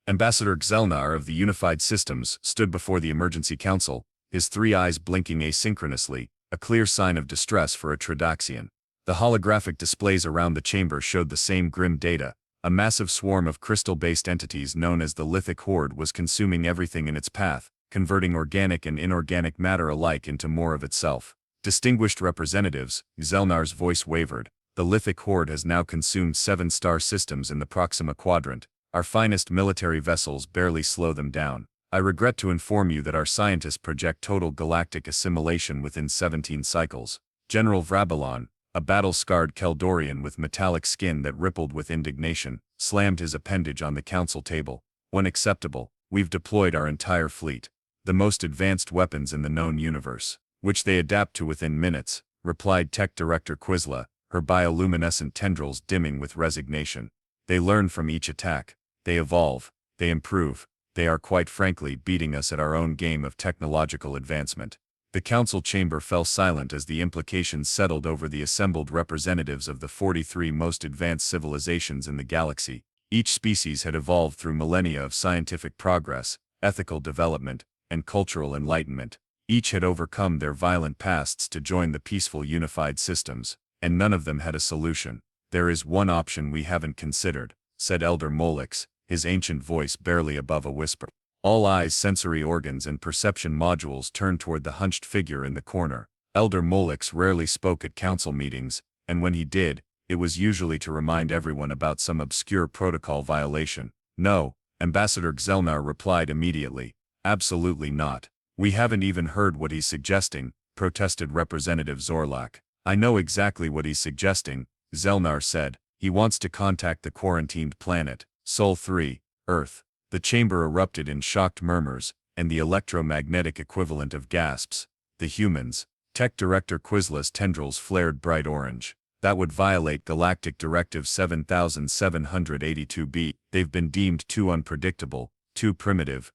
Ambassador Xelnar of the Unified Systems stood before the Emergency Council, his three eyes blinking asynchronously, a clear sign of distress for a Tridaxian. The holographic displays around the chamber showed the same grim data. A massive swarm of crystal-based entities known as the Lithic Horde was consuming everything in its path, converting organic and inorganic matter alike into more of itself. Distinguished representatives, Xelnar's voice wavered. The Lithic Horde has now consumed 7 star systems in the Proxima Quadrant. Our finest military vessels barely slow them down. I regret to inform you that our scientists project total galactic assimilation within 17 cycles. General Vrabalon, a battle-scarred Keldorian with metallic skin that rippled with indignation, slammed his appendage on the council table. Unacceptable. We've deployed our entire fleet. The most advanced weapons in the known universe, which they adapt to within minutes, replied Tech Director Quizla, her bioluminescent tendrils dimming with resignation. They learn from each attack. They evolve. They improve. They are quite frankly beating us at our own game of technological advancement. The council chamber fell silent as the implications settled over the assembled representatives of the 43 most advanced civilizations in the galaxy. Each species had evolved through millennia of scientific progress, ethical development, and cultural enlightenment. Each had overcome their violent pasts to join the peaceful unified systems, and none of them had a solution. There is one option we haven't considered, said Elder Molix, his ancient voice barely above a whisper. All eyes, sensory organs and perception modules turned toward the hunched figure in the corner. Elder Molix rarely spoke at council meetings, and when he did, it was usually to remind everyone about some obscure protocol violation. No, Ambassador Xelnar replied immediately. Absolutely not. We haven't even heard what he's suggesting, protested Representative Zorlak. I know exactly what he's suggesting, Xelnar said. He wants to contact the quarantined planet, Sol 3, Earth. The chamber erupted in shocked murmurs, and the electromagnetic equivalent of gasps. The humans. Tech Director Quizla's tendrils flared bright orange. That would violate Galactic Directive 7782b. They've been deemed too unpredictable, too primitive,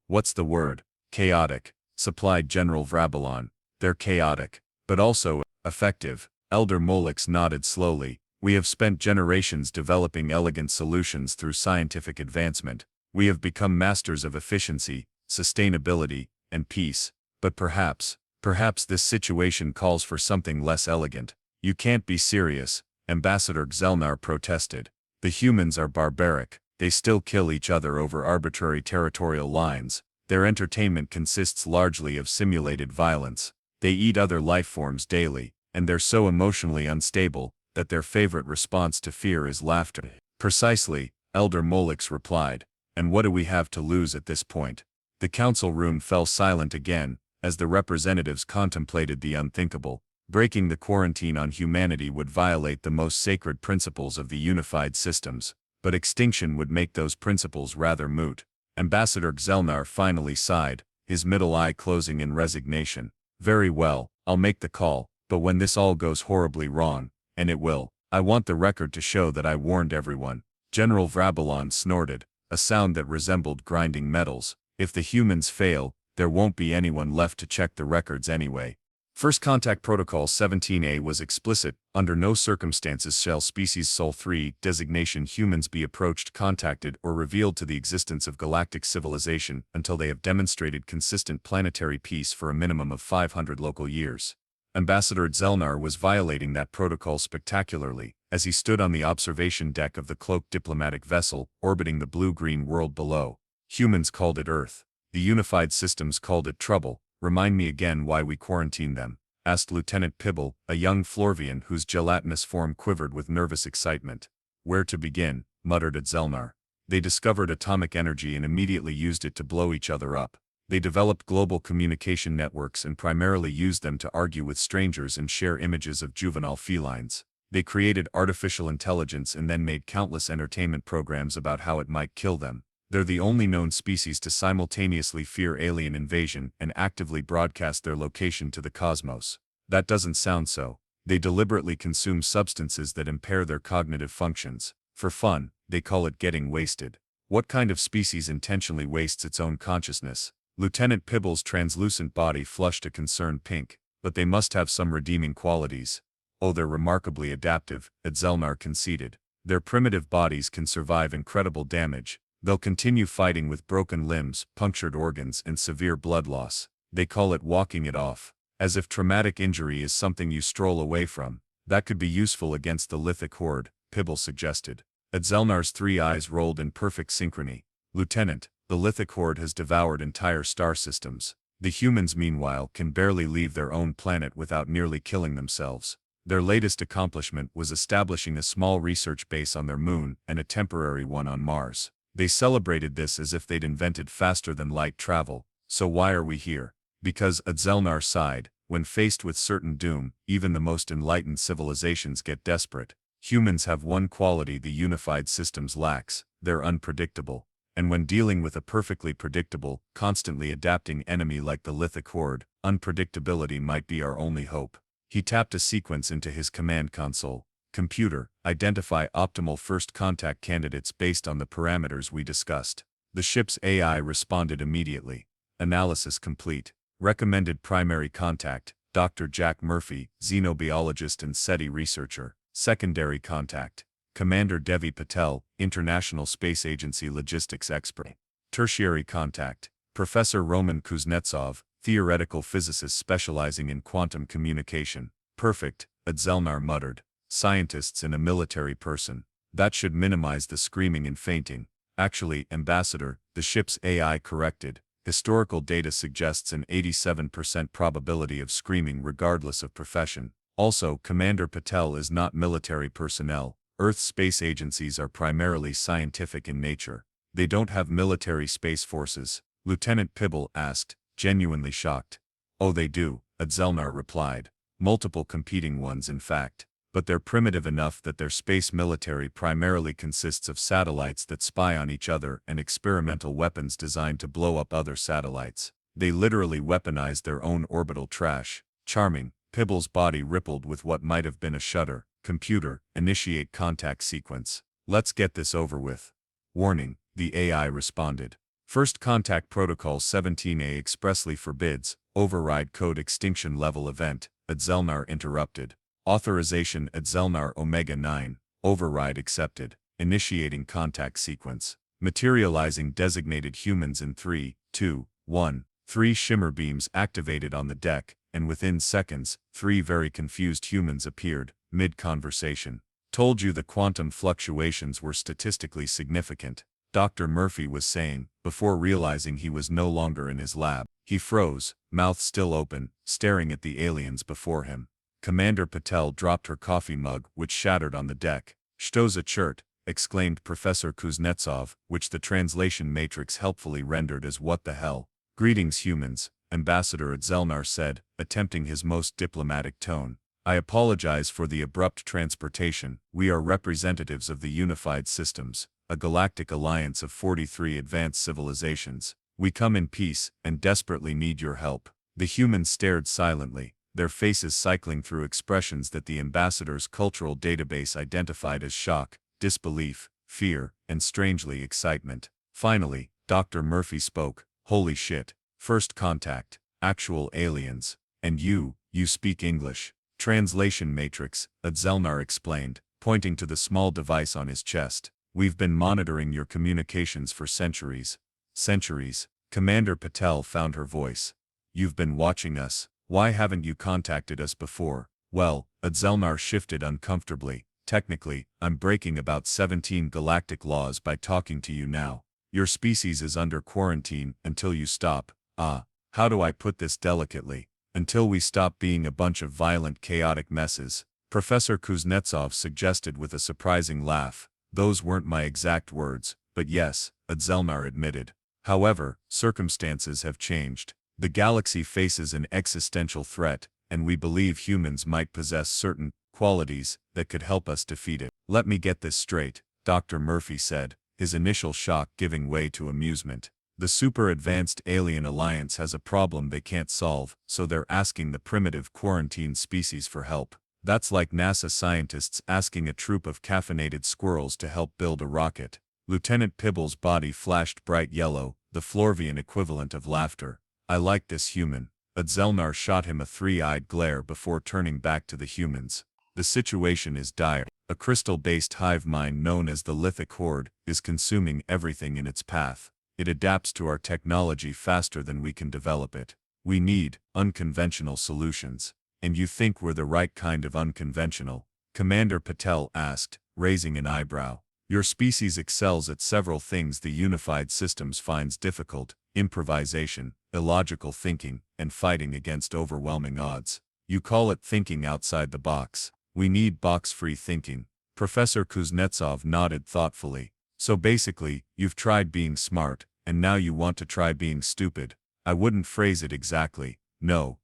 what's the word? Chaotic, supplied General Vrabalon. They're chaotic, but also effective. Elder Molix nodded slowly. We have spent generations developing elegant solutions through scientific advancement. We have become masters of efficiency, sustainability, and peace. But perhaps this situation calls for something less elegant. You can't be serious, Ambassador Xelnar protested. The humans are barbaric. They still kill each other over arbitrary territorial lines. Their entertainment consists largely of simulated violence. They eat other lifeforms daily, and they're so emotionally unstable that their favorite response to fear is laughter. Precisely, Elder Molix replied. And what do we have to lose at this point? The council room fell silent again, as the representatives contemplated the unthinkable. Breaking the quarantine on humanity would violate the most sacred principles of the unified systems, but extinction would make those principles rather moot. Ambassador Xelnar finally sighed, his middle eye closing in resignation. Very well, I'll make the call, but when this all goes horribly wrong, and it will, I want the record to show that I warned everyone. General Vrabalon snorted, a sound that resembled grinding metals. If the humans fail, there won't be anyone left to check the records anyway. First Contact Protocol 17A was explicit. Under no circumstances shall species Sol 3 designation humans be approached, contacted, or revealed to the existence of galactic civilization until they have demonstrated consistent planetary peace for a minimum of 500 local years. Ambassador Xelnar was violating that protocol spectacularly, as he stood on the observation deck of the cloaked diplomatic vessel orbiting the blue-green world below. Humans called it Earth. The unified systems called it trouble. Remind me again why we quarantined them, asked Lieutenant Pibble, a young Florvian whose gelatinous form quivered with nervous excitement. Where to begin, muttered Xelnar. They discovered atomic energy and immediately used it to blow each other up. They developed global communication networks and primarily used them to argue with strangers and share images of juvenile felines. They created artificial intelligence and then made countless entertainment programs about how it might kill them. They're the only known species to simultaneously fear alien invasion and actively broadcast their location to the cosmos. That doesn't sound so. They deliberately consume substances that impair their cognitive functions. For fun, they call it getting wasted. What kind of species intentionally wastes its own consciousness? Lieutenant Pibble's translucent body flushed a concerned pink, but they must have some redeeming qualities. Oh, they're remarkably adaptive, Xelnar conceded. Their primitive bodies can survive incredible damage. They'll continue fighting with broken limbs, punctured organs, and severe blood loss. They call it walking it off. As if traumatic injury is something you stroll away from. That could be useful against the Lithic Horde, Pibble suggested. Adzelnar's 3 eyes rolled in perfect synchrony. Lieutenant, the Lithic Horde has devoured entire star systems. The humans, meanwhile, can barely leave their own planet without nearly killing themselves. Their latest accomplishment was establishing a small research base on their moon and a temporary one on Mars. They celebrated this as if they'd invented faster-than-light travel. So why are we here? Because, Adzelnar sighed, when faced with certain doom, even the most enlightened civilizations get desperate. Humans have one quality the unified systems lacks: they're unpredictable. And when dealing with a perfectly predictable, constantly adapting enemy like the Lithic Horde, unpredictability might be our only hope. He tapped a sequence into his command console. Computer, identify optimal first contact candidates based on the parameters we discussed. The ship's AI responded immediately. Analysis complete. Recommended primary contact, Dr. Jack Murphy, xenobiologist and SETI researcher. Secondary contact, Commander Devi Patel, International Space Agency logistics expert. Tertiary contact, Professor Roman Kuznetsov, theoretical physicist specializing in quantum communication. Perfect, Adzelnar muttered. Scientists and a military person. That should minimize the screaming and fainting. Actually, Ambassador, the ship's AI corrected. Historical data suggests an 87% probability of screaming regardless of profession. Also, Commander Patel is not military personnel. Earth's space agencies are primarily scientific in nature. They don't have military space forces, Lieutenant Pibble asked, genuinely shocked. Oh, they do, Adzelnar replied. Multiple competing ones, in fact. But they're primitive enough that their space military primarily consists of satellites that spy on each other and experimental weapons designed to blow up other satellites. They literally weaponize their own orbital trash. Charming. Pibble's body rippled with what might have been a shudder. Computer, initiate contact sequence. Let's get this over with. Warning, the AI responded. First contact protocol 17A expressly forbids, override code extinction level event, Adzelnar interrupted. Authorization Adzelnar Omega 9, override accepted, initiating contact sequence. Materializing designated humans in 3, 2, 1. 3 shimmer beams activated on the deck, and within seconds, 3 very confused humans appeared, mid-conversation. Told you the quantum fluctuations were statistically significant, Dr. Murphy was saying, before realizing he was no longer in his lab. He froze, mouth still open, staring at the aliens before him. Commander Patel dropped her coffee mug, which shattered on the deck. "Что за черт?" exclaimed Professor Kuznetsov, which the translation matrix helpfully rendered as "what the hell." "Greetings, humans," Ambassador Adzelnar said, attempting his most diplomatic tone. "I apologize for the abrupt transportation. We are representatives of the Unified Systems, a galactic alliance of 43 advanced civilizations. We come in peace and desperately need your help." The humans stared silently, their faces cycling through expressions that the ambassador's cultural database identified as shock, disbelief, fear, and strangely excitement. Finally, Dr. Murphy spoke. "Holy shit. First contact. Actual aliens. And you speak English." Translation matrix, Adzelnar explained, pointing to the small device on his chest. "We've been monitoring your communications for centuries." "Centuries?" Commander Patel found her voice. "You've been watching us. Why haven't you contacted us before?" "Well," Adzelnar shifted uncomfortably, "technically, I'm breaking about 17 galactic laws by talking to you now. Your species is under quarantine until you stop, how do I put this delicately? Until we stop being a bunch of violent, chaotic messes," Professor Kuznetsov suggested with a surprising laugh. "Those weren't my exact words, but yes," Adzelnar admitted. "However, circumstances have changed. The galaxy faces an existential threat, and we believe humans might possess certain qualities that could help us defeat it." "Let me get this straight," Dr. Murphy said, his initial shock giving way to amusement. "The super-advanced alien alliance has a problem they can't solve, so they're asking the primitive quarantine species for help. That's like NASA scientists asking a troop of caffeinated squirrels to help build a rocket." Lieutenant Pibble's body flashed bright yellow, the Florvian equivalent of laughter. "I like this human." Adzelnar shot him a 3-eyed glare before turning back to the humans. "The situation is dire. A crystal-based hive mind known as the Lithic Horde is consuming everything in its path. It adapts to our technology faster than we can develop it. We need unconventional solutions. And you think we're the right kind of unconventional? Commander Patel asked, raising an eyebrow. Your species excels at several things the unified systems finds difficult: improvisation, illogical thinking, and fighting against overwhelming odds. You call it thinking outside the box. We need box-free thinking. Professor Kuznetsov nodded thoughtfully. So basically, you've tried being smart, and now you want to try being stupid. I wouldn't phrase it exactly. No,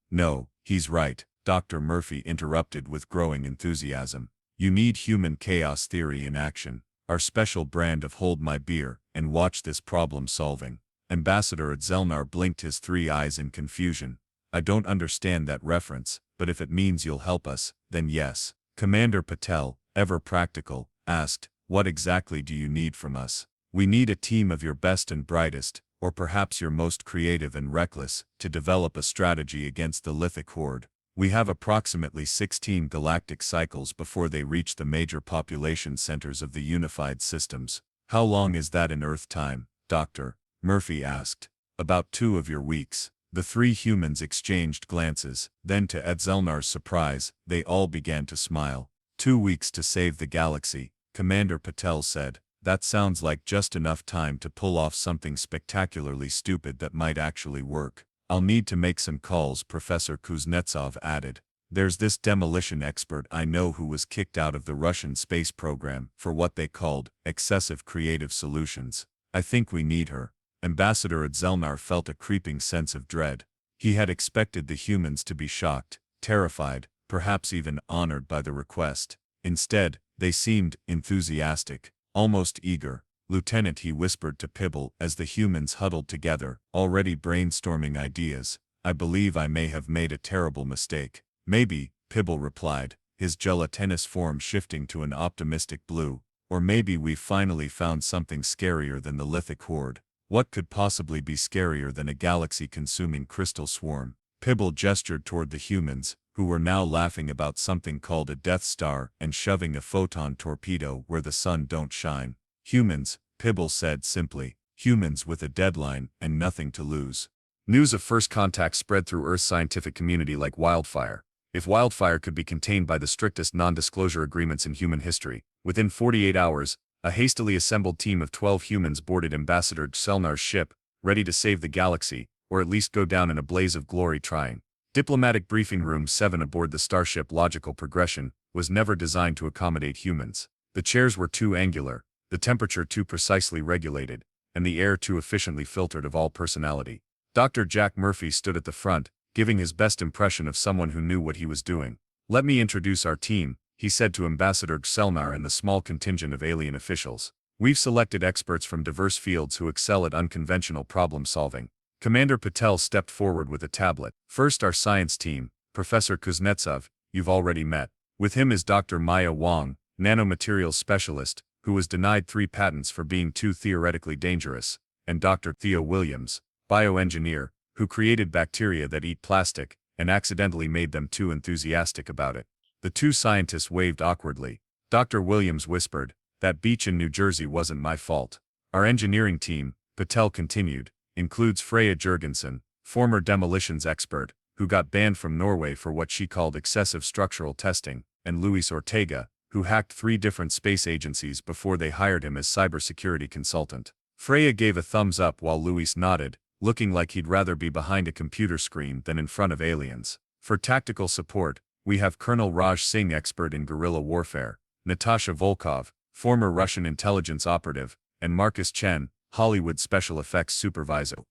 he's right, Dr. Murphy interrupted with growing enthusiasm. You need human chaos theory in action. Our special brand of hold my beer and watch this problem solving. Ambassador Adzelnar blinked his 3 eyes in confusion. I don't understand that reference, but if it means you'll help us, then yes. Commander Patel, ever practical, asked, what exactly do you need from us? We need a team of your best and brightest, or perhaps your most creative and reckless, to develop a strategy against the Lithic Horde. We have approximately 16 galactic cycles before they reach the major population centers of the unified systems. How long is that in Earth time, Doctor? Murphy asked. About 2 of your weeks. The 3 humans exchanged glances, then to Adzelnar's surprise, they all began to smile. 2 weeks to save the galaxy, Commander Patel said. That sounds like just enough time to pull off something spectacularly stupid that might actually work. I'll need to make some calls, Professor Kuznetsov added. There's this demolition expert I know who was kicked out of the Russian space program for what they called excessive creative solutions. I think we need her. Ambassador Adzelnar felt a creeping sense of dread. He had expected the humans to be shocked, terrified, perhaps even honored by the request. Instead, they seemed enthusiastic, almost eager. Lieutenant, he whispered to Pibble as the humans huddled together, already brainstorming ideas. I believe I may have made a terrible mistake. Maybe, Pibble replied, his gelatinous form shifting to an optimistic blue. Or maybe we've finally found something scarier than the Lithic Horde. What could possibly be scarier than a galaxy-consuming crystal swarm? Pibble gestured toward the humans, who were now laughing about something called a Death Star and shoving a photon torpedo where the sun don't shine. Humans, Pibble said simply. Humans with a deadline and nothing to lose. News of first contact spread through Earth's scientific community like wildfire. If wildfire could be contained by the strictest non-disclosure agreements in human history, within 48 hours, a hastily assembled team of 12 humans boarded Ambassador Selnar's ship, ready to save the galaxy, or at least go down in a blaze of glory trying. Diplomatic Briefing Room 7 aboard the starship Logical Progression was never designed to accommodate humans. The chairs were too angular, the temperature too precisely regulated, and the air too efficiently filtered of all personality. Dr. Jack Murphy stood at the front, giving his best impression of someone who knew what he was doing. Let me introduce our team, he said to Ambassador Selnar and the small contingent of alien officials. We've selected experts from diverse fields who excel at unconventional problem solving. Commander Patel stepped forward with a tablet. First, our science team, Professor Kuznetsov, you've already met. With him is Dr. Maya Wang, nanomaterials specialist, who was denied 3 patents for being too theoretically dangerous, and Dr. Theo Williams, bioengineer, who created bacteria that eat plastic and accidentally made them too enthusiastic about it. The 2 scientists waved awkwardly. Dr. Williams whispered, that beach in New Jersey wasn't my fault. Our engineering team, Patel continued, includes Freya Jurgensen, former demolitions expert, who got banned from Norway for what she called excessive structural testing, and Luis Ortega, who hacked 3 different space agencies before they hired him as cybersecurity consultant. Freya gave a thumbs up while Luis nodded, looking like he'd rather be behind a computer screen than in front of aliens. For tactical support, we have Colonel Raj Singh, expert in guerrilla warfare, Natasha Volkov, former Russian intelligence operative, and Marcus Chen, Hollywood special effects supervisor.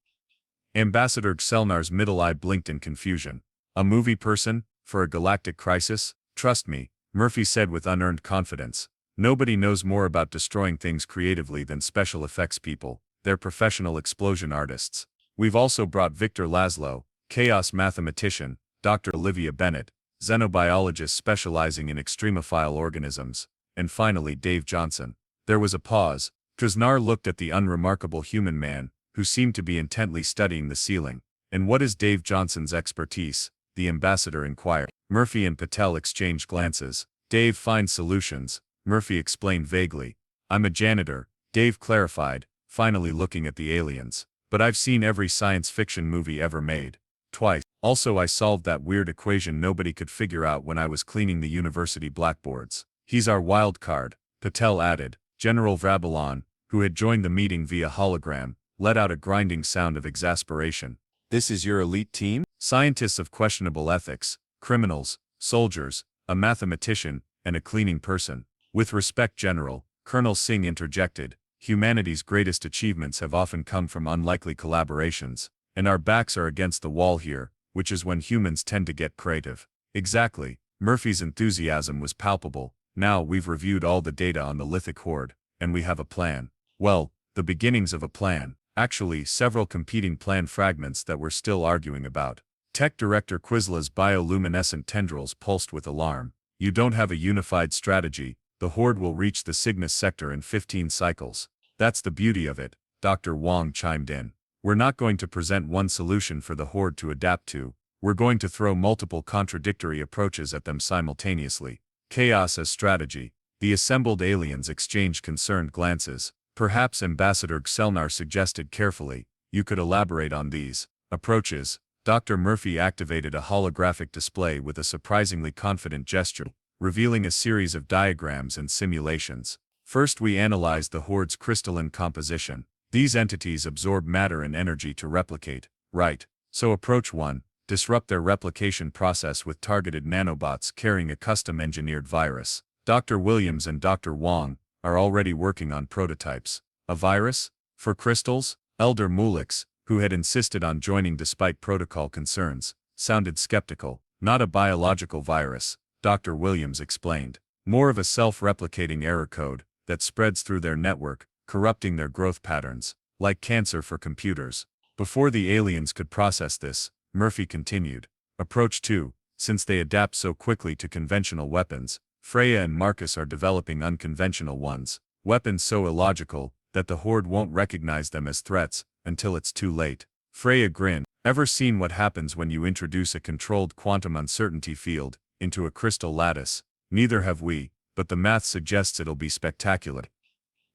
Ambassador Selnar's middle eye blinked in confusion. A movie person, for a galactic crisis? Trust me, Murphy said with unearned confidence. Nobody knows more about destroying things creatively than special effects people. They're professional explosion artists. We've also brought Victor Laszlo, chaos mathematician, Dr. Olivia Bennett, xenobiologist specializing in extremophile organisms, and finally Dave Johnson. There was a pause. Krasnar looked at the unremarkable human man, who seemed to be intently studying the ceiling. And what is Dave Johnson's expertise? The ambassador inquired. Murphy and Patel exchanged glances. Dave finds solutions. Murphy explained vaguely. I'm a janitor, Dave clarified, finally looking at the aliens. But I've seen every science fiction movie ever made. Twice. Also, I solved that weird equation nobody could figure out when I was cleaning the university blackboards. He's our wild card, Patel added. General Vrabelon, who had joined the meeting via hologram, let out a grinding sound of exasperation. This is your elite team? Scientists of questionable ethics, criminals, soldiers, a mathematician, and a cleaning person. With respect, General, Colonel Singh interjected, humanity's greatest achievements have often come from unlikely collaborations, and our backs are against the wall here, which is when humans tend to get creative. Exactly. Murphy's enthusiasm was palpable. Now we've reviewed all the data on the Lithic Horde, and we have a plan. Well, the beginnings of a plan. Actually, several competing plan fragments that we're still arguing about. Tech Director Quizla's bioluminescent tendrils pulsed with alarm. You don't have a unified strategy. The Horde will reach the Cygnus sector in 15 cycles. That's the beauty of it, Dr. Wong chimed in. We're not going to present one solution for the Horde to adapt to. We're going to throw multiple contradictory approaches at them simultaneously. Chaos as strategy. The assembled aliens exchanged concerned glances. Perhaps Ambassador Xelnar suggested carefully, you could elaborate on these approaches. Dr. Murphy activated a holographic display with a surprisingly confident gesture, revealing a series of diagrams and simulations. First, we analyzed the Horde's crystalline composition. These entities absorb matter and energy to replicate. Right. So approach 1. Disrupt their replication process with targeted nanobots carrying a custom-engineered virus. Dr. Williams and Dr. Wong are already working on prototypes. A virus? For crystals? Elder Mulix, who had insisted on joining despite protocol concerns, sounded skeptical. Not a biological virus, Dr. Williams explained. More of a self-replicating error code that spreads through their network, corrupting their growth patterns, like cancer for computers. Before the aliens could process this, Murphy continued. Approach 2. Since they adapt so quickly to conventional weapons, Freya and Marcus are developing unconventional ones, weapons so illogical that the Horde won't recognize them as threats until it's too late. Freya grinned. Ever seen what happens when you introduce a controlled quantum uncertainty field into a crystal lattice? Neither have we, but the math suggests it'll be spectacular.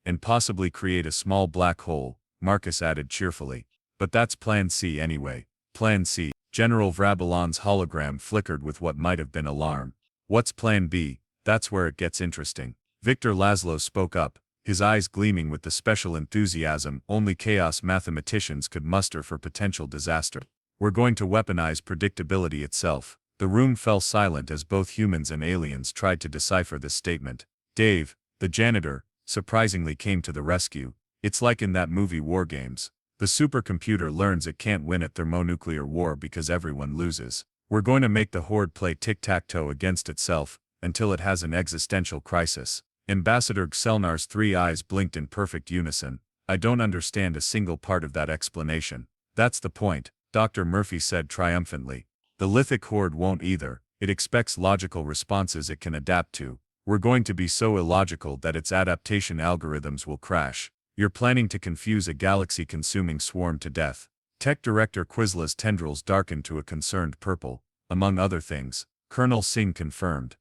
And possibly create a small black hole, Marcus added cheerfully. But that's Plan C anyway. Plan C. General Vrabelon's hologram flickered with what might have been alarm. What's Plan B? That's where it gets interesting. Victor Laszlo spoke up, his eyes gleaming with the special enthusiasm only chaos mathematicians could muster for potential disaster. We're going to weaponize predictability itself. The room fell silent as both humans and aliens tried to decipher this statement. Dave, the janitor, surprisingly came to the rescue. It's like in that movie War Games. The supercomputer learns it can't win at thermonuclear war because everyone loses. We're going to make the Horde play tic-tac-toe against itself, until it has an existential crisis. Ambassador Xelnar's 3 eyes blinked in perfect unison. I don't understand a single part of that explanation. That's the point, Dr. Murphy said triumphantly. The Lithic Horde won't either. It expects logical responses it can adapt to. We're going to be so illogical that its adaptation algorithms will crash. You're planning to confuse a galaxy-consuming swarm to death. Tech Director Quizla's tendrils darkened to a concerned purple. Among other things, Colonel Singh confirmed.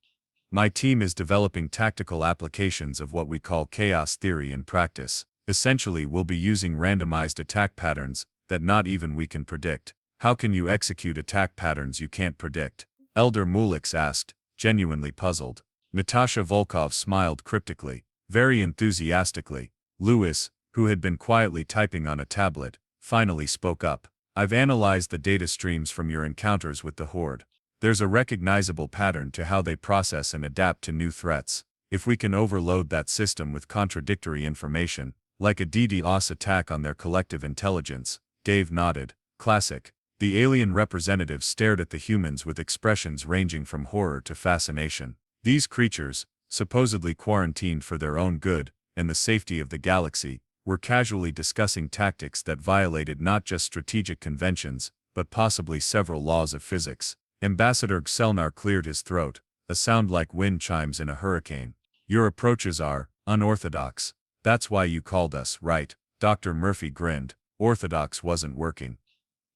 My team is developing tactical applications of what we call chaos theory in practice. Essentially, we'll be using randomized attack patterns that not even we can predict. How can you execute attack patterns you can't predict? Elder Mulix asked, genuinely puzzled. Natasha Volkov smiled cryptically, very enthusiastically. Lewis, who had been quietly typing on a tablet, finally spoke up. I've analyzed the data streams from your encounters with the Horde. There's a recognizable pattern to how they process and adapt to new threats. If we can overload that system with contradictory information, like a DDoS attack on their collective intelligence, Dave nodded. Classic. The alien representatives stared at the humans with expressions ranging from horror to fascination. These creatures, supposedly quarantined for their own good and the safety of the galaxy, were casually discussing tactics that violated not just strategic conventions, but possibly several laws of physics. Ambassador Xelnar cleared his throat, a sound like wind chimes in a hurricane. Your approaches are unorthodox. That's why you called us, right? Dr. Murphy grinned. Orthodox wasn't working.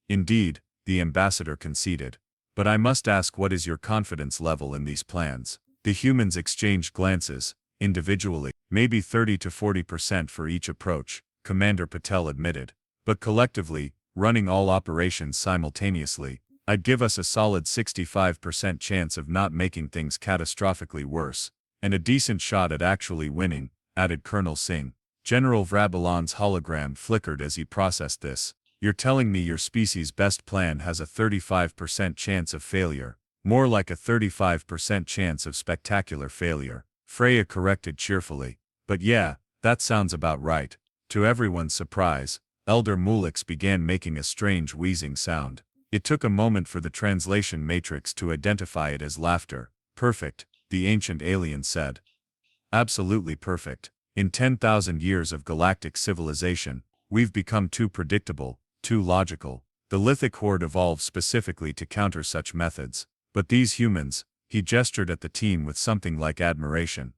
Indeed, the ambassador conceded. But I must ask, what is your confidence level in these plans? The humans exchanged glances, individually, maybe 30 to 40% for each approach, Commander Patel admitted. But collectively, running all operations simultaneously, I'd give us a solid 65% chance of not making things catastrophically worse, and a decent shot at actually winning, added Colonel Singh. General Vrabalon's hologram flickered as he processed this. You're telling me your species' best plan has a 35% chance of failure, more like a 35% chance of spectacular failure, Freya corrected cheerfully. But yeah, that sounds about right. To everyone's surprise, Elder Mulix began making a strange wheezing sound. It took a moment for the translation matrix to identify it as laughter. Perfect, the ancient alien said. Absolutely perfect. In 10,000 years of galactic civilization, we've become too predictable, too logical. The Lithic Horde evolved specifically to counter such methods. But these humans, he gestured at the team with something like admiration.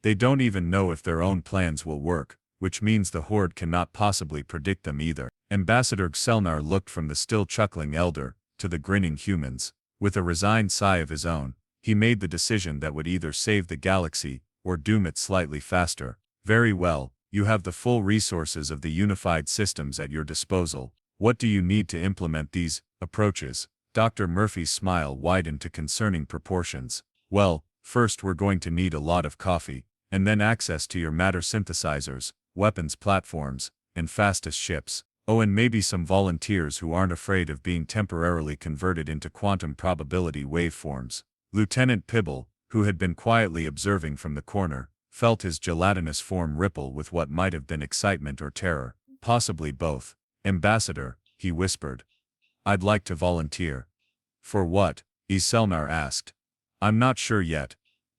They don't even know if their own plans will work, which means the Horde cannot possibly predict them either. Ambassador Xelnar looked from the still chuckling elder to the grinning humans. With a resigned sigh of his own, he made the decision that would either save the galaxy or doom it slightly faster. Very well, you have the full resources of the unified systems at your disposal. What do you need to implement these approaches? Dr. Murphy's smile widened to concerning proportions. Well, first we're going to need a lot of coffee, and then access to your matter synthesizers, weapons platforms, and fastest ships. Oh, and maybe some volunteers who aren't afraid of being temporarily converted into quantum probability waveforms. Lieutenant Pibble, who had been quietly observing from the corner, felt his gelatinous form ripple with what might have been excitement or terror, possibly both. Ambassador, he whispered. I'd like to volunteer. For what? Iselnar asked. I'm not sure yet,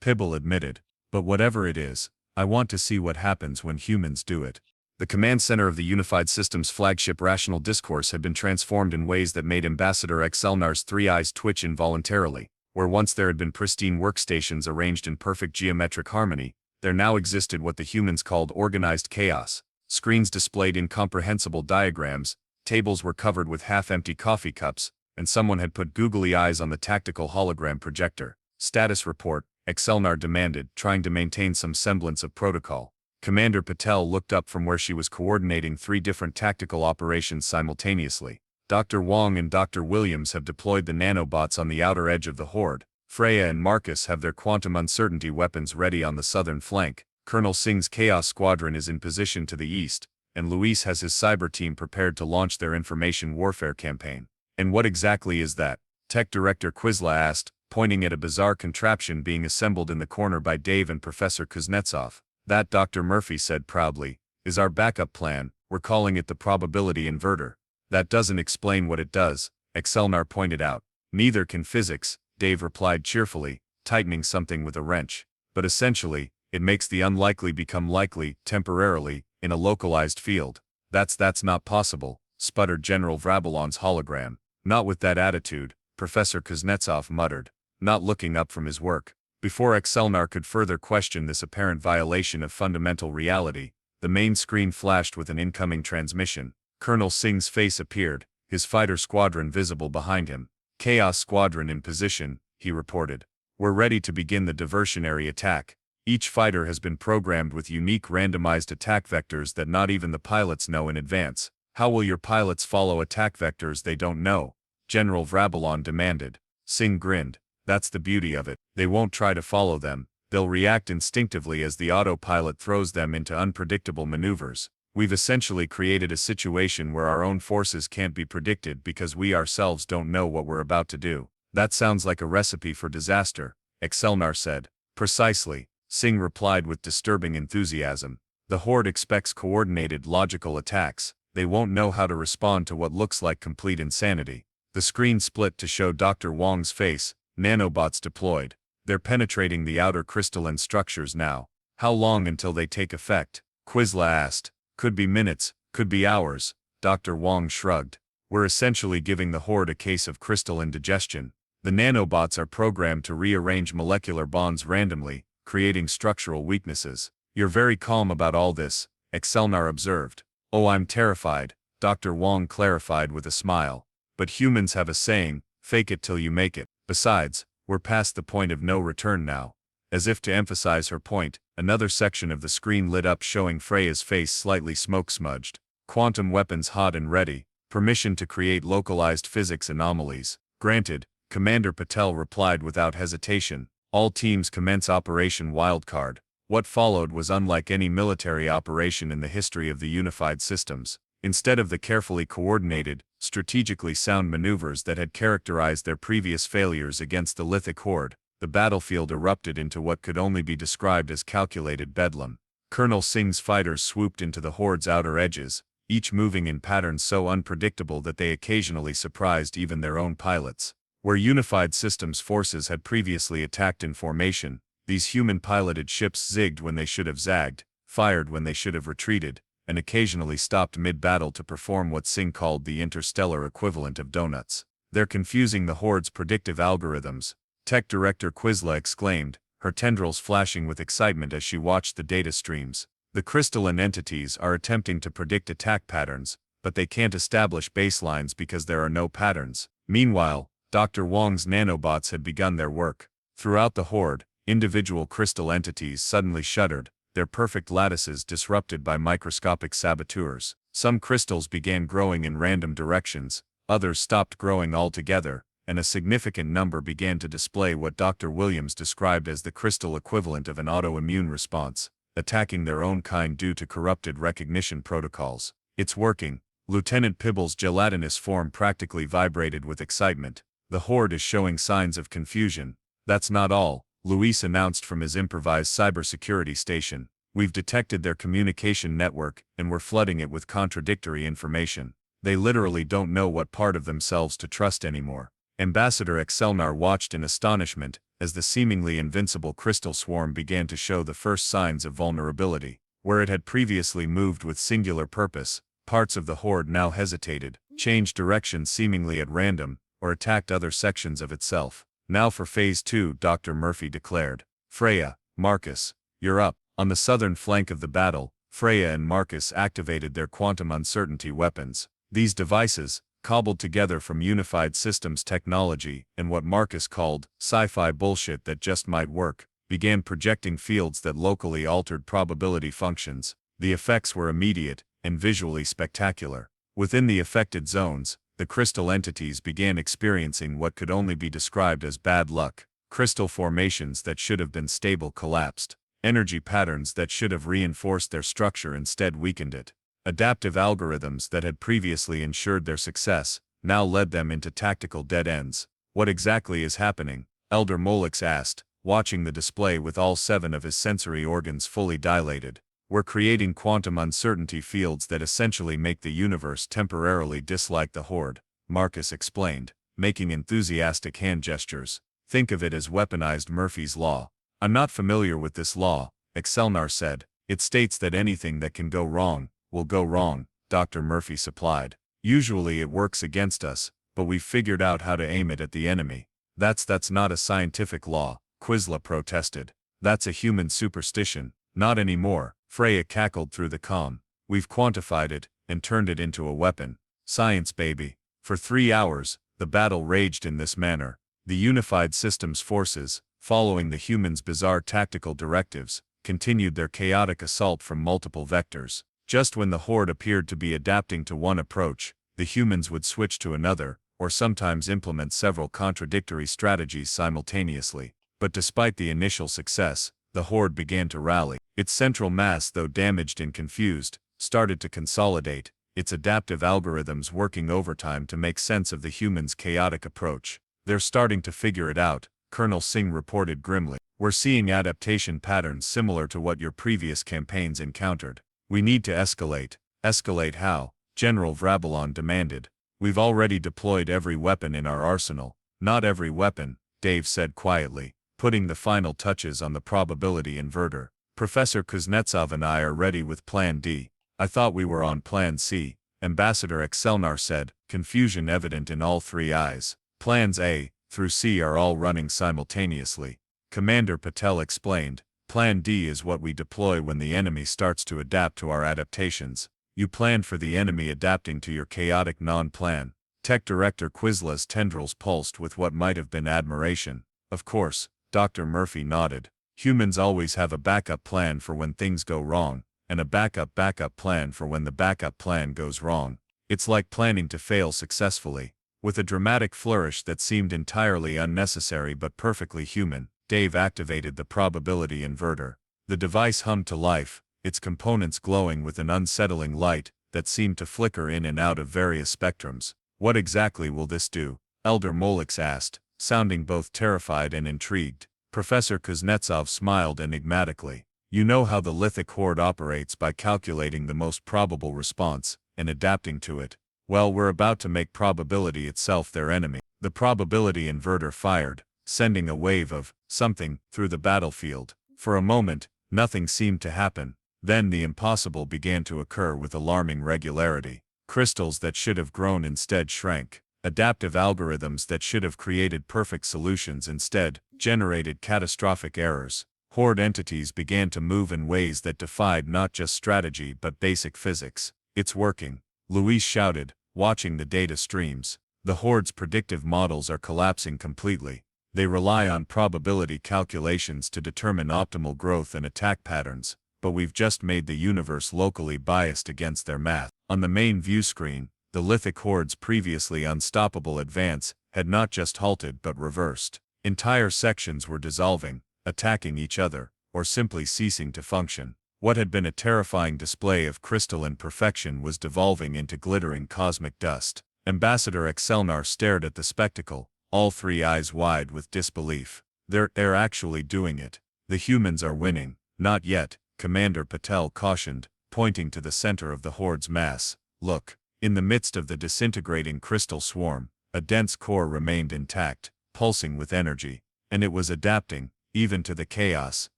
Pibble admitted, but whatever it is, I want to see what happens when humans do it. The command center of the Unified Systems flagship Rational Discourse had been transformed in ways that made Ambassador Excelnar's three eyes twitch involuntarily. Where once there had been pristine workstations arranged in perfect geometric harmony, there now existed what the humans called organized chaos. Screens displayed incomprehensible diagrams, tables were covered with half-empty coffee cups, and someone had put googly eyes on the tactical hologram projector. Status report, Excelnar demanded, trying to maintain some semblance of protocol. Commander Patel looked up from where she was coordinating 3 different tactical operations simultaneously. Dr. Wong and Dr. Williams have deployed the nanobots on the outer edge of the Horde. Freya and Marcus have their quantum uncertainty weapons ready on the southern flank. Colonel Singh's Chaos Squadron is in position to the east, and Luis has his cyber team prepared to launch their information warfare campaign. And what exactly is that? Tech Director Quizla asked, pointing at a bizarre contraption being assembled in the corner by Dave and Professor Kuznetsov. That, Dr. Murphy said proudly, is our backup plan. We're calling it the probability inverter. That doesn't explain what it does, Excelnar pointed out. Neither can physics, Dave replied cheerfully, tightening something with a wrench. But essentially, it makes the unlikely become likely, temporarily, in a localized field. That's not possible, sputtered General Vrabalon's hologram. Not with that attitude, Professor Kuznetsov muttered, not looking up from his work. Before Excelnar could further question this apparent violation of fundamental reality, the main screen flashed with an incoming transmission. Colonel Singh's face appeared, his fighter squadron visible behind him. Chaos Squadron in position, he reported. We're ready to begin the diversionary attack. Each fighter has been programmed with unique randomized attack vectors that not even the pilots know in advance. How will your pilots follow attack vectors they don't know? General Vrabalon demanded. Singh grinned. That's the beauty of it. They won't try to follow them. They'll react instinctively as the autopilot throws them into unpredictable maneuvers. We've essentially created a situation where our own forces can't be predicted because we ourselves don't know what we're about to do. That sounds like a recipe for disaster, Excelnar said. Precisely, Singh replied with disturbing enthusiasm. The Horde expects coordinated, logical attacks. They won't know how to respond to what looks like complete insanity. The screen split to show Dr. Wong's face, nanobots deployed. They're penetrating the outer crystalline structures now. How long until they take effect? Quizla asked. Could be minutes, could be hours, Dr. Wong shrugged. We're essentially giving the Horde a case of crystal indigestion. The nanobots are programmed to rearrange molecular bonds randomly, creating structural weaknesses. You're very calm about all this, Excelnar observed. Oh, I'm terrified, Dr. Wong clarified with a smile. But humans have a saying, fake it till you make it. Besides, we're past the point of no return now. As if to emphasize her point, another section of the screen lit up showing Freya's face slightly smoke-smudged. Quantum weapons hot and ready. Permission to create localized physics anomalies. Granted, Commander Patel replied without hesitation. All teams commence Operation Wildcard. What followed was unlike any military operation in the history of the unified systems. Instead of the carefully coordinated, strategically sound maneuvers that had characterized their previous failures against the Lithic Horde, the battlefield erupted into what could only be described as calculated bedlam. Colonel Singh's fighters swooped into the Horde's outer edges, each moving in patterns so unpredictable that they occasionally surprised even their own pilots. Where unified systems forces had previously attacked in formation, these human-piloted ships zigged when they should have zagged, fired when they should have retreated, and occasionally stopped mid-battle to perform what Singh called the interstellar equivalent of donuts. "They're confusing the Horde's predictive algorithms," Tech Director Quisla exclaimed, her tendrils flashing with excitement as she watched the data streams. "The crystalline entities are attempting to predict attack patterns, but they can't establish baselines because there are no patterns." Meanwhile, Dr. Wong's nanobots had begun their work. Throughout the Horde, individual crystal entities suddenly shuddered, their perfect lattices disrupted by microscopic saboteurs. Some crystals began growing in random directions, others stopped growing altogether, and a significant number began to display what Dr. Williams described as the crystal equivalent of an autoimmune response, attacking their own kind due to corrupted recognition protocols. "It's working." Lieutenant Pibble's gelatinous form practically vibrated with excitement. "The Horde is showing signs of confusion." "That's not all," Luis announced from his improvised cybersecurity station. "We've detected their communication network, and we're flooding it with contradictory information. They literally don't know what part of themselves to trust anymore." Ambassador Excelnar watched in astonishment as the seemingly invincible crystal swarm began to show the first signs of vulnerability. Where it had previously moved with singular purpose, parts of the Horde now hesitated, changed direction seemingly at random, or attacked other sections of itself. "Now for Phase 2, Dr. Murphy declared. "Freya, Marcus, you're up." On the southern flank of the battle, Freya and Marcus activated their quantum uncertainty weapons. These devices, cobbled together from unified systems technology and what Marcus called sci-fi bullshit that just might work, began projecting fields that locally altered probability functions. The effects were immediate and visually spectacular. Within the affected zones, the crystal entities began experiencing what could only be described as bad luck. Crystal formations that should have been stable collapsed. Energy patterns that should have reinforced their structure instead weakened it. Adaptive algorithms that had previously ensured their success now led them into tactical dead ends. "What exactly is happening?" Elder Molix asked, watching the display with all 7 of his sensory organs fully dilated. "We're creating quantum uncertainty fields that essentially make the universe temporarily dislike the Horde," Marcus explained, making enthusiastic hand gestures. "Think of it as weaponized Murphy's Law." "I'm not familiar with this law," Excelnar said. "It states that anything that can go wrong will go wrong," Dr. Murphy supplied. "Usually it works against us, but we've figured out how to aim it at the enemy." That's not a scientific law," Quisla protested. "That's a human superstition." "Not anymore," Freya cackled through the comm. "We've quantified it, and turned it into a weapon. Science, baby." For 3 hours, the battle raged in this manner. The unified systems forces, following the humans' bizarre tactical directives, continued their chaotic assault from multiple vectors. Just when the Horde appeared to be adapting to one approach, the humans would switch to another, or sometimes implement several contradictory strategies simultaneously. But despite the initial success, the Horde began to rally. Its central mass, though damaged and confused, started to consolidate, its adaptive algorithms working overtime to make sense of the humans' chaotic approach. "They're starting to figure it out," Colonel Singh reported grimly. "We're seeing adaptation patterns similar to what your previous campaigns encountered. We need to escalate." "Escalate how?" General Vrabalon demanded. "We've already deployed every weapon in our arsenal." "Not every weapon," Dave said quietly, putting the final touches on the probability inverter. "Professor Kuznetsov and I are ready with Plan D." "I thought we were on Plan C," Ambassador Excelnar said, confusion evident in all 3 eyes. "Plans A through C are all running simultaneously," Commander Patel explained. "Plan D is what we deploy when the enemy starts to adapt to our adaptations. You planned for the enemy adapting to your chaotic non-plan." Tech Director Quisla's tendrils pulsed with what might have been admiration. "Of course," Dr. Murphy nodded. Humans always have a backup plan for when things go wrong, and a backup plan for when the backup plan goes wrong. It's like planning to fail successfully. With a dramatic flourish that seemed entirely unnecessary but perfectly human, Dave activated the probability inverter. The device hummed to life, its components glowing with an unsettling light that seemed to flicker in and out of various spectrums. What exactly will this do? Elder Molix asked, sounding both terrified and intrigued. Professor Kuznetsov smiled enigmatically. You know how the Lithic Horde operates by calculating the most probable response and adapting to it. Well, we're about to make probability itself their enemy. The probability inverter fired, sending a wave of something through the battlefield. For a moment, nothing seemed to happen. Then the impossible began to occur with alarming regularity. Crystals that should have grown instead shrank. Adaptive algorithms that should have created perfect solutions instead generated catastrophic errors. Horde entities began to move in ways that defied not just strategy but basic physics. It's working, Louise shouted, watching the data streams. The Horde's predictive models are collapsing completely. They rely on probability calculations to determine optimal growth and attack patterns, but we've just made the universe locally biased against their math. On the main view screen, the Lithic Horde's previously unstoppable advance had not just halted but reversed. Entire sections were dissolving, attacking each other, or simply ceasing to function. What had been a terrifying display of crystalline perfection was devolving into glittering cosmic dust. Ambassador Excelnar stared at the spectacle, all three eyes wide with disbelief. They're actually doing it. The humans are winning. Not yet, Commander Patel cautioned, pointing to the center of the Horde's mass. Look. In the midst of the disintegrating crystal swarm, a dense core remained intact, pulsing with energy, and it was adapting, even to the chaos,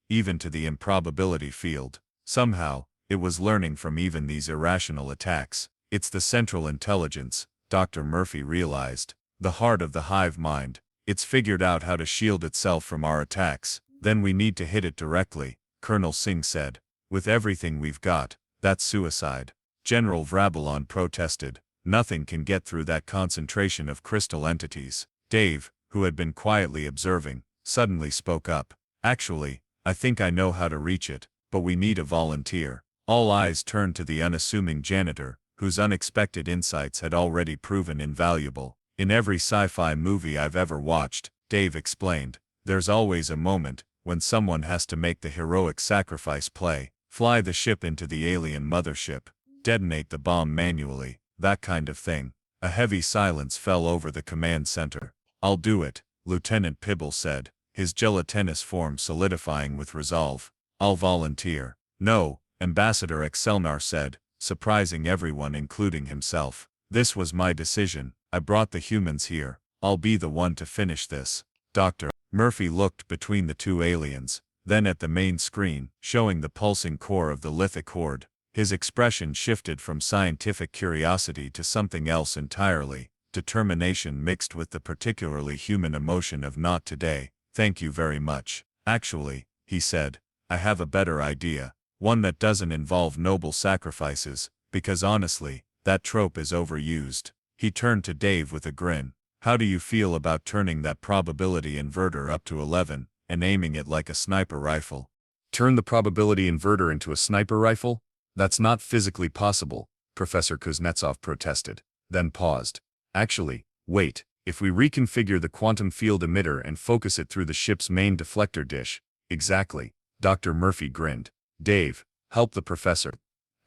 even to the improbability field. Somehow, it was learning from even these irrational attacks. It's the central intelligence, Dr. Murphy realized, the heart of the hive mind. It's figured out how to shield itself from our attacks. Then we need to hit it directly, Colonel Singh said. With everything we've got, that's suicide. General Vrabalon protested. Nothing can get through that concentration of crystal entities. Dave, who had been quietly observing, suddenly spoke up. Actually, I think I know how to reach it, but we need a volunteer. All eyes turned to the unassuming janitor, whose unexpected insights had already proven invaluable. In every sci-fi movie I've ever watched, Dave explained, there's always a moment when someone has to make the heroic sacrifice play, fly the ship into the alien mothership, detonate the bomb manually, that kind of thing. A heavy silence fell over the command center. I'll do it, Lieutenant Pibble said, his gelatinous form solidifying with resolve. I'll volunteer. No, Ambassador Excelnar said, surprising everyone including himself. This was my decision. I brought the humans here. I'll be the one to finish this. Dr. Murphy looked between the two aliens, then at the main screen, showing the pulsing core of the Lithic Horde. His expression shifted from scientific curiosity to something else entirely, determination mixed with the particularly human emotion of not today. Thank you very much. Actually, he said, I have a better idea, one that doesn't involve noble sacrifices, because honestly, that trope is overused. He turned to Dave with a grin. How do you feel about turning that probability inverter up to 11, and aiming it like a sniper rifle? Turn the probability inverter into a sniper rifle? That's not physically possible, Professor Kuznetsov protested, then paused. Actually, wait, if we reconfigure the quantum field emitter and focus it through the ship's main deflector dish. Exactly, Dr. Murphy grinned. Dave, help the professor.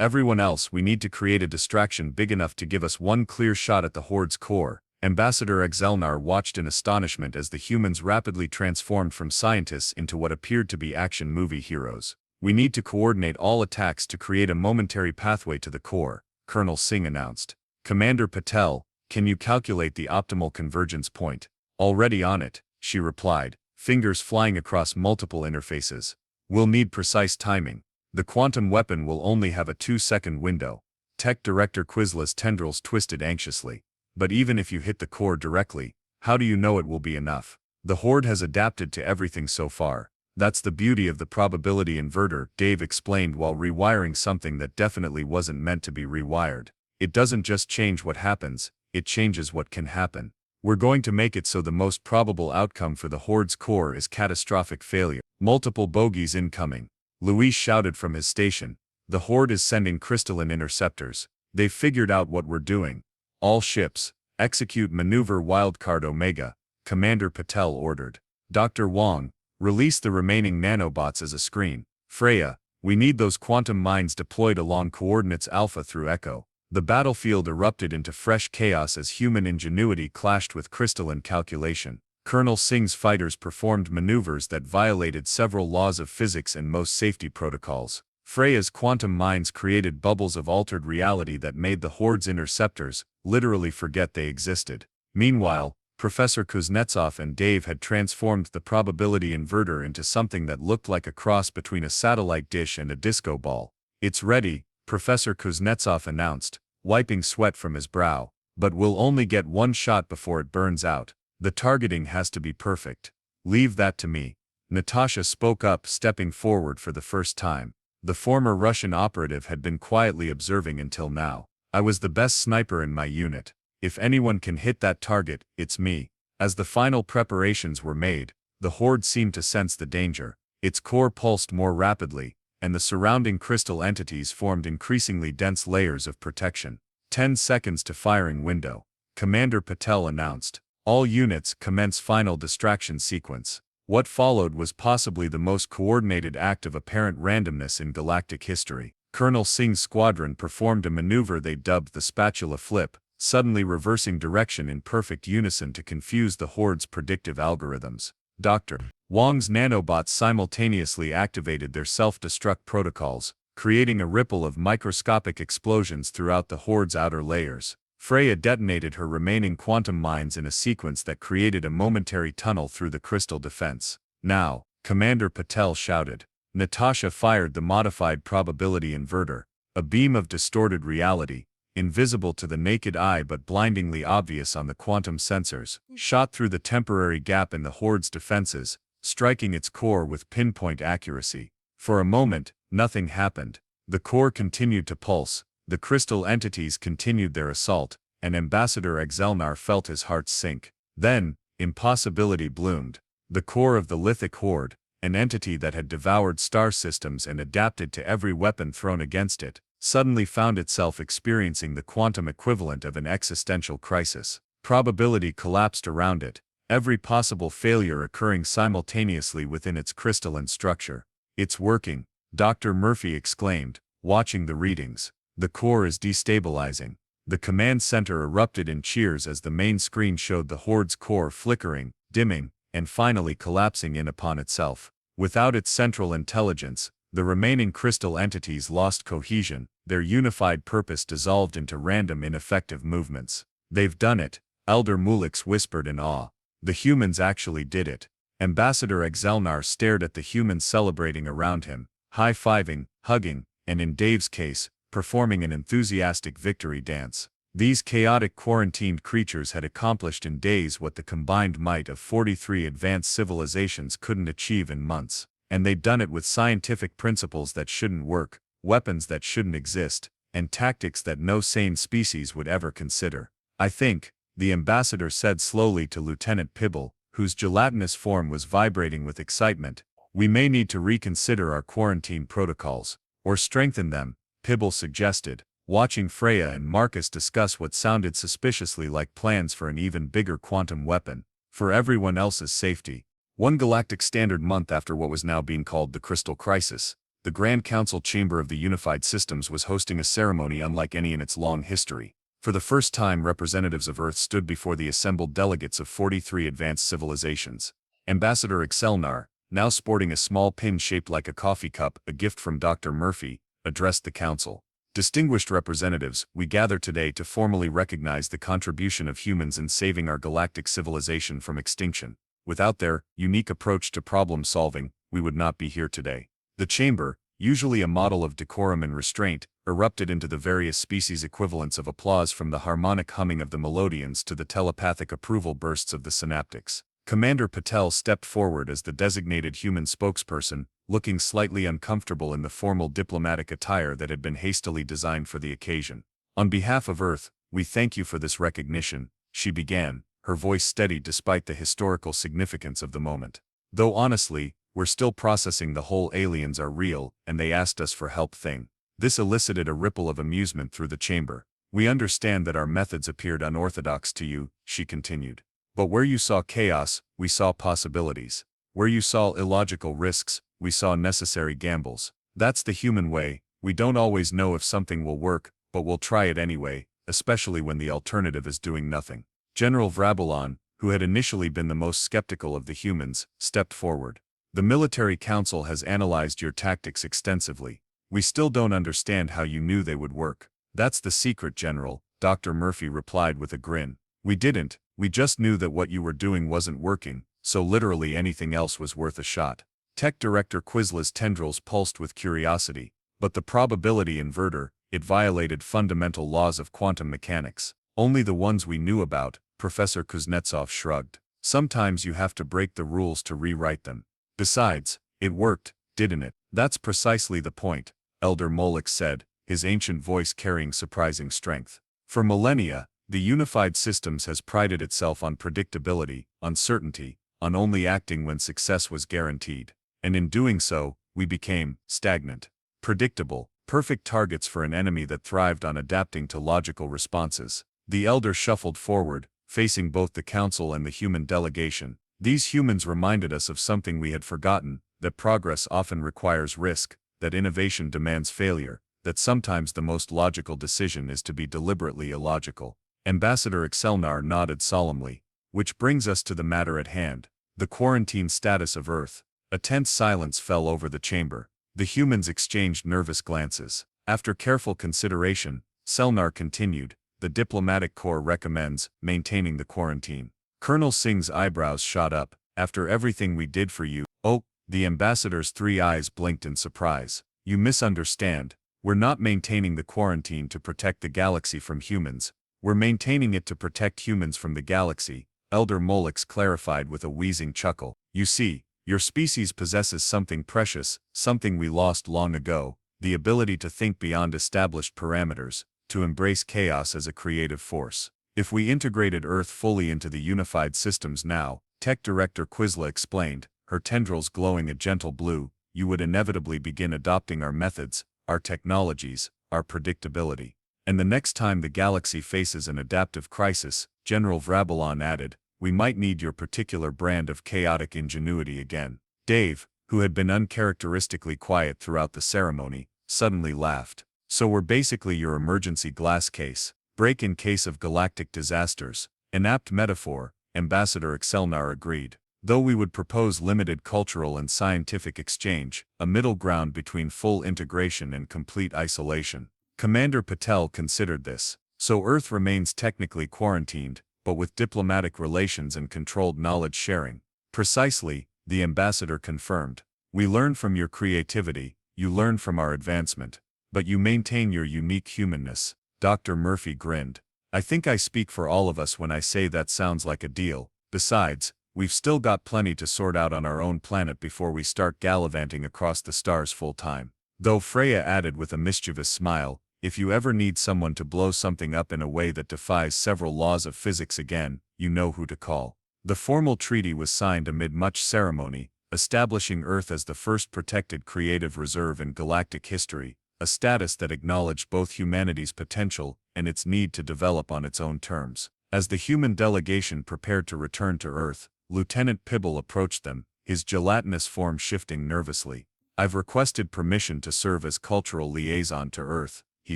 Everyone else, we need to create a distraction big enough to give us one clear shot at the Horde's core. Ambassador Excelnar watched in astonishment as the humans rapidly transformed from scientists into what appeared to be action movie heroes. We need to coordinate all attacks to create a momentary pathway to the core, Colonel Singh announced. Commander Patel, can you calculate the optimal convergence point? Already on it, she replied, fingers flying across multiple interfaces. We'll need precise timing. The quantum weapon will only have a 2-second window. Tech Director Quizla's tendrils twisted anxiously. But even if you hit the core directly, how do you know it will be enough? The Horde has adapted to everything so far. That's the beauty of the probability inverter, Dave explained while rewiring something that definitely wasn't meant to be rewired. It doesn't just change what happens, it changes what can happen. We're going to make it so the most probable outcome for the Horde's core is catastrophic failure. Multiple bogeys incoming. Luis shouted from his station. The Horde is sending crystalline interceptors. They've figured out what we're doing. All ships, execute maneuver Wildcard Omega, Commander Patel ordered. Dr. Wong, release the remaining nanobots as a screen. Freya, we need those quantum mines deployed along coordinates Alpha through Echo. The battlefield erupted into fresh chaos as human ingenuity clashed with crystalline calculation. Colonel Singh's fighters performed maneuvers that violated several laws of physics and most safety protocols. Freya's quantum mines created bubbles of altered reality that made the Horde's interceptors literally forget they existed. Meanwhile, Professor Kuznetsov and Dave had transformed the probability inverter into something that looked like a cross between a satellite dish and a disco ball. It's ready, Professor Kuznetsov announced, wiping sweat from his brow. But we'll only get one shot before it burns out. The targeting has to be perfect. Leave that to me. Natasha spoke up, stepping forward for the first time. The former Russian operative had been quietly observing until now. I was the best sniper in my unit. If anyone can hit that target, it's me. As the final preparations were made, the Horde seemed to sense the danger. Its core pulsed more rapidly, and the surrounding crystal entities formed increasingly dense layers of protection. 10 seconds to firing window. Commander Patel announced. All units commence final distraction sequence. What followed was possibly the most coordinated act of apparent randomness in galactic history. Colonel Singh's squadron performed a maneuver they dubbed the spatula flip, suddenly reversing direction in perfect unison to confuse the Horde's predictive algorithms. Dr. Wong's nanobots simultaneously activated their self-destruct protocols, creating a ripple of microscopic explosions throughout the Horde's outer layers. Freya detonated her remaining quantum mines in a sequence that created a momentary tunnel through the crystal defense. Now, Commander Patel shouted. Natasha fired the modified probability inverter, a beam of distorted reality, invisible to the naked eye but blindingly obvious on the quantum sensors, shot through the temporary gap in the Horde's defenses, striking its core with pinpoint accuracy. For a moment, nothing happened. The core continued to pulse, the crystal entities continued their assault, and Ambassador Exelnar felt his heart sink. Then, impossibility bloomed. The core of the Lithic Horde, an entity that had devoured star systems and adapted to every weapon thrown against it, suddenly found itself experiencing the quantum equivalent of an existential crisis. Probability collapsed around it, every possible failure occurring simultaneously within its crystalline structure. It's working, Dr. Murphy exclaimed, watching the readings. The core is destabilizing. The command center erupted in cheers as the main screen showed the Horde's core flickering, dimming, and finally collapsing in upon itself. Without its central intelligence, the remaining crystal entities lost cohesion, their unified purpose dissolved into random ineffective movements. They've done it, Elder Mulix whispered in awe. The humans actually did it. Ambassador Exelnar stared at the humans celebrating around him, high-fiving, hugging, and in Dave's case, performing an enthusiastic victory dance. These chaotic quarantined creatures had accomplished in days what the combined might of 43 advanced civilizations couldn't achieve in months. And they'd done it with scientific principles that shouldn't work, weapons that shouldn't exist, and tactics that no sane species would ever consider. I think, the ambassador said slowly to Lieutenant Pibble, whose gelatinous form was vibrating with excitement, we may need to reconsider our quarantine protocols, or strengthen them, Pibble suggested, watching Freya and Marcus discuss what sounded suspiciously like plans for an even bigger quantum weapon, for everyone else's safety. One galactic standard month after what was now being called the Crystal Crisis, the Grand Council Chamber of the Unified Systems was hosting a ceremony unlike any in its long history. For the first time, representatives of Earth stood before the assembled delegates of 43 advanced civilizations. Ambassador Exelnar, now sporting a small pin shaped like a coffee cup, a gift from Dr. Murphy, addressed the council. Distinguished representatives, we gather today to formally recognize the contribution of humans in saving our galactic civilization from extinction. Without their unique approach to problem solving, we would not be here today. The chamber, usually a model of decorum and restraint, erupted into the various species equivalents of applause, from the harmonic humming of the melodians to the telepathic approval bursts of the synaptics. Commander Patel stepped forward as the designated human spokesperson, looking slightly uncomfortable in the formal diplomatic attire that had been hastily designed for the occasion. On behalf of Earth, we thank you for this recognition, she began, her voice steady despite the historical significance of the moment. Though honestly, we're still processing the whole aliens are real and they asked us for help thing. This elicited a ripple of amusement through the chamber. We understand that our methods appeared unorthodox to you, she continued. But where you saw chaos, we saw possibilities. Where you saw illogical risks, we saw necessary gambles. That's the human way. We don't always know if something will work, but we'll try it anyway, especially when the alternative is doing nothing. General Vrabalon, who had initially been the most skeptical of the humans, stepped forward. The military council has analyzed your tactics extensively. We still don't understand how you knew they would work. That's the secret, General, Dr. Murphy replied with a grin. We didn't, we just knew that what you were doing wasn't working, so literally anything else was worth a shot. Tech Director Quizla's tendrils pulsed with curiosity. But the probability inverter, it violated fundamental laws of quantum mechanics. Only the ones we knew about, Professor Kuznetsov shrugged. Sometimes you have to break the rules to rewrite them. Besides, it worked, didn't it? That's precisely the point, Elder Molix said, his ancient voice carrying surprising strength. For millennia, the unified systems has prided itself on predictability, uncertainty, on only acting when success was guaranteed. And in doing so, we became stagnant. Predictable, perfect targets for an enemy that thrived on adapting to logical responses. The Elder shuffled forward, facing both the Council and the human delegation. These humans reminded us of something we had forgotten, that progress often requires risk, that innovation demands failure, that sometimes the most logical decision is to be deliberately illogical. Ambassador Excelnar nodded solemnly. Which brings us to the matter at hand, the quarantine status of Earth. A tense silence fell over the chamber. The humans exchanged nervous glances. After careful consideration, Selnar continued, the diplomatic corps recommends maintaining the quarantine. Colonel Singh's eyebrows shot up. After everything we did for you. Oh, the ambassador's 3 eyes blinked in surprise. You misunderstand. We're not maintaining the quarantine to protect the galaxy from humans. We're maintaining it to protect humans from the galaxy, Elder Molix clarified with a wheezing chuckle. You see, your species possesses something precious, something we lost long ago, the ability to think beyond established parameters, to embrace chaos as a creative force. If we integrated Earth fully into the unified systems now, Tech Director Quizla explained, her tendrils glowing a gentle blue, you would inevitably begin adopting our methods, our technologies, our predictability. And the next time the galaxy faces an adaptive crisis, General Vrabalon added, we might need your particular brand of chaotic ingenuity again. Dave, who had been uncharacteristically quiet throughout the ceremony, suddenly laughed. So we're basically your emergency glass case, break in case of galactic disasters. An apt metaphor, Ambassador Excelnar agreed. Though we would propose limited cultural and scientific exchange, a middle ground between full integration and complete isolation. Commander Patel considered this. So Earth remains technically quarantined, but with diplomatic relations and controlled knowledge sharing. Precisely, the ambassador confirmed. We learn from your creativity, you learn from our advancement. But you maintain your unique humanness. Dr. Murphy grinned. I think I speak for all of us when I say that sounds like a deal. Besides, we've still got plenty to sort out on our own planet before we start gallivanting across the stars full time. Though Freya added with a mischievous smile, if you ever need someone to blow something up in a way that defies several laws of physics again, you know who to call. The formal treaty was signed amid much ceremony, establishing Earth as the first protected creative reserve in galactic history, a status that acknowledged both humanity's potential and its need to develop on its own terms. As the human delegation prepared to return to Earth, Lieutenant Pibble approached them, his gelatinous form shifting nervously. I've requested permission to serve as cultural liaison to Earth, he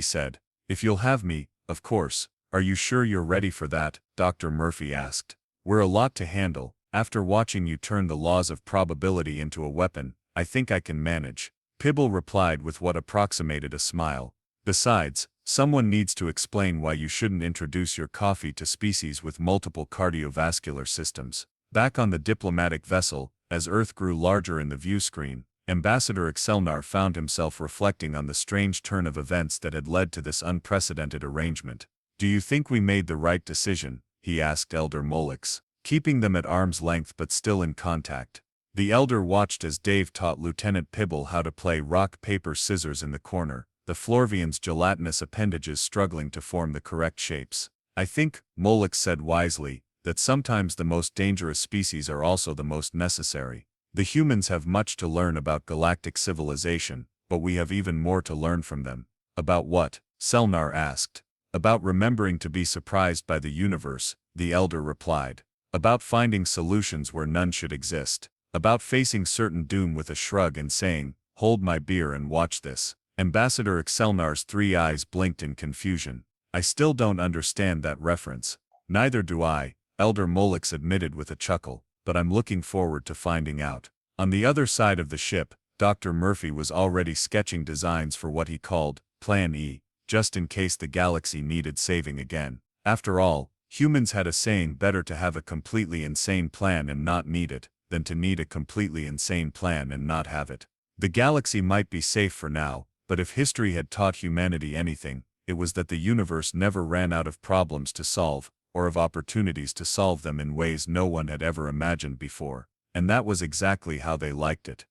said. If you'll have me, of course. Are you sure you're ready for that? Dr. Murphy asked. We're a lot to handle. After watching you turn the laws of probability into a weapon, I think I can manage. Pibble replied with what approximated a smile. Besides, someone needs to explain why you shouldn't introduce your coffee to species with multiple cardiovascular systems. Back on the diplomatic vessel, as Earth grew larger in the view screen, Ambassador Excelnar found himself reflecting on the strange turn of events that had led to this unprecedented arrangement. Do you think we made the right decision? He asked Elder Molix, keeping them at arm's length but still in contact. The Elder watched as Dave taught Lieutenant Pibble how to play rock, paper, scissors in the corner, the Florvian's gelatinous appendages struggling to form the correct shapes. I think, Molix said wisely, that sometimes the most dangerous species are also the most necessary. The humans have much to learn about galactic civilization, but we have even more to learn from them. About what? Selnar asked. About remembering to be surprised by the universe, the elder replied. About finding solutions where none should exist. About facing certain doom with a shrug and saying, "Hold my beer and watch this." Ambassador Excelnar's 3 eyes blinked in confusion. "I still don't understand that reference." "Neither do I," Elder Molix admitted with a chuckle, "but I'm looking forward to finding out." On the other side of the ship, Dr. Murphy was already sketching designs for what he called Plan E, just in case the galaxy needed saving again. After all, humans had a saying, better to have a completely insane plan and not need it, than to need a completely insane plan and not have it. The galaxy might be safe for now, but if history had taught humanity anything, it was that the universe never ran out of problems to solve, or of opportunities to solve them in ways no one had ever imagined before. And that was exactly how they liked it.